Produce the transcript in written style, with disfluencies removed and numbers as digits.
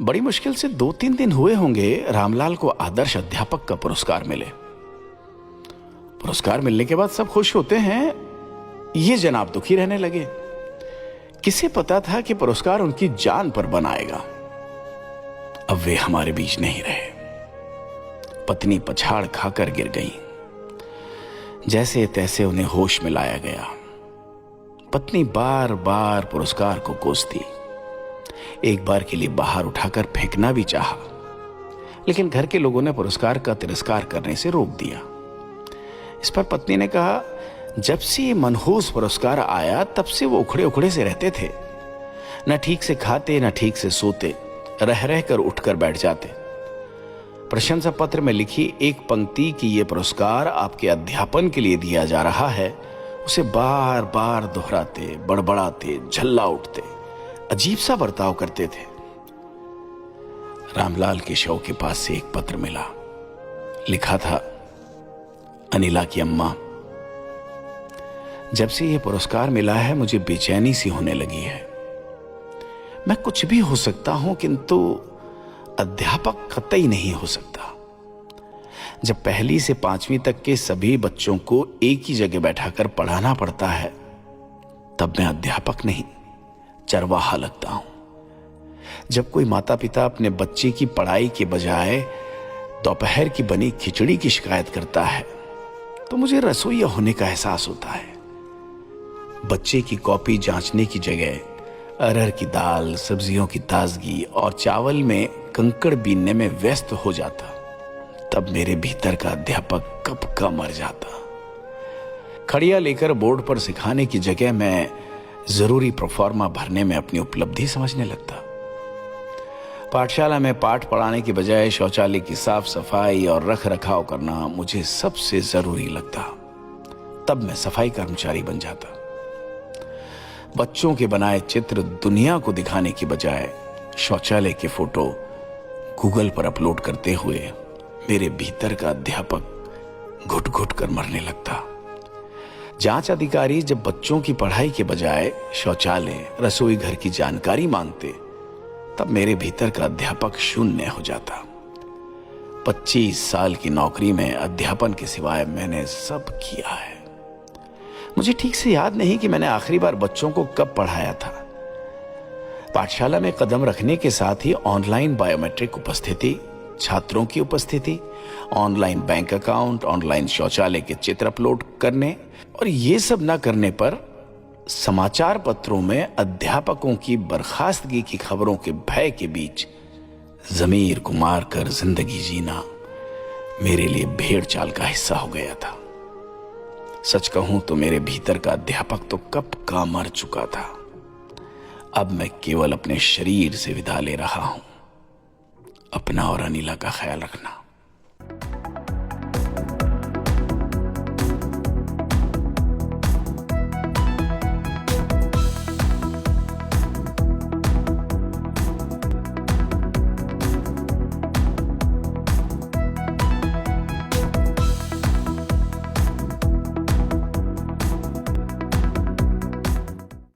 बड़ी मुश्किल से 2-3 दिन हुए होंगे रामलाल को आदर्श अध्यापक का पुरस्कार मिले। पुरस्कार मिलने के बाद सब खुश होते हैं, ये जनाब दुखी रहने लगे। किसे पता था कि पुरस्कार उनकी जान पर बनाएगा। अब वे हमारे बीच नहीं रहे। पत्नी पछाड़ खाकर गिर गई। जैसे तैसे उन्हें होश में लाया गया। पत्नी बार बार पुरस्कार को कोसती। एक बार के लिए बाहर उठाकर फेंकना भी चाहा, लेकिन घर के लोगों ने पुरस्कार का तिरस्कार करने से रोक दिया। इस पर पत्नी ने कहा, जब से ये मनहूस पुरस्कार आया तब से वो उखड़े उखड़े से रहते थे। न ठीक से खाते न ठीक से सोते, रह रह कर उठकर बैठ जाते। प्रशंसा पत्र में लिखी एक पंक्ति कि ये पुरस्कार आपके अध्यापन के लिए दिया जा रहा है, उसे बार बार दोहराते, बड़बड़ाते, झल्ला उठते, अजीब सा बर्ताव करते थे। रामलाल के शव के पास से एक पत्र मिला। लिखा था, अनिला की अम्मा, जब से यह पुरस्कार मिला है मुझे बेचैनी सी होने लगी है। मैं कुछ भी हो सकता हूं, किंतु अध्यापक कतई नहीं हो सकता। जब 1ली से 5वीं तक के सभी बच्चों को एक ही जगह बैठाकर पढ़ाना पड़ता है, तब मैं अध्यापक नहीं, चरवाहा लगता हूं। जब कोई माता पिता अपने बच्चे की पढ़ाई के बजाय दोपहर की बनी खिचड़ी की शिकायत करता है, तो मुझे रसोइया होने का एहसास होता है। बच्चे की कॉपी जांचने की जगह अरहर की दाल, सब्जियों की ताजगी और चावल में कंकड़ बीनने में व्यस्त हो जाता, तब मेरे भीतर का अध्यापक कब का मर जाता। खड़िया लेकर बोर्ड पर सिखाने की जगह मैं जरूरी प्रोफार्मा भरने में अपनी उपलब्धि समझने लगता। पाठशाला में पाठ पढ़ाने की बजाय शौचालय की साफ सफाई और रख रखाव करना मुझे सबसे जरूरी लगता। तब मैं सफाई कर्मचारी बन जाता। बच्चों के बनाए चित्र दुनिया को दिखाने की बजाय शौचालय के फोटो गूगल पर अपलोड करते हुए मेरे भीतर का अध्यापक घुट घुट कर मरने लगता। जांच अधिकारी जब बच्चों की पढ़ाई के बजाय शौचालय, रसोई घर की जानकारी मांगते, तब मेरे भीतर का अध्यापक शून्य हो जाता। 25 साल की नौकरी में अध्यापन के सिवाय मैंने सब किया है। मुझे ठीक से याद नहीं कि मैंने आखिरी बार बच्चों को कब पढ़ाया था। पाठशाला में कदम रखने के साथ ही ऑनलाइन बायोमेट्रिक उपस्थिति, छात्रों की उपस्थिति, ऑनलाइन बैंक अकाउंट, ऑनलाइन शौचालय के चित्र अपलोड करने और ये सब न करने पर समाचार पत्रों में अध्यापकों की बर्खास्तगी की खबरों के भय के बीच जमीर को मारकर जिंदगी जीना मेरे लिए भेड़ चाल का हिस्सा हो गया था। सच कहूं तो मेरे भीतर का अध्यापक तो कब का मर चुका था। अब मैं केवल अपने शरीर से विदा ले रहा हूं। अपना और अनिला का ख्याल रखना।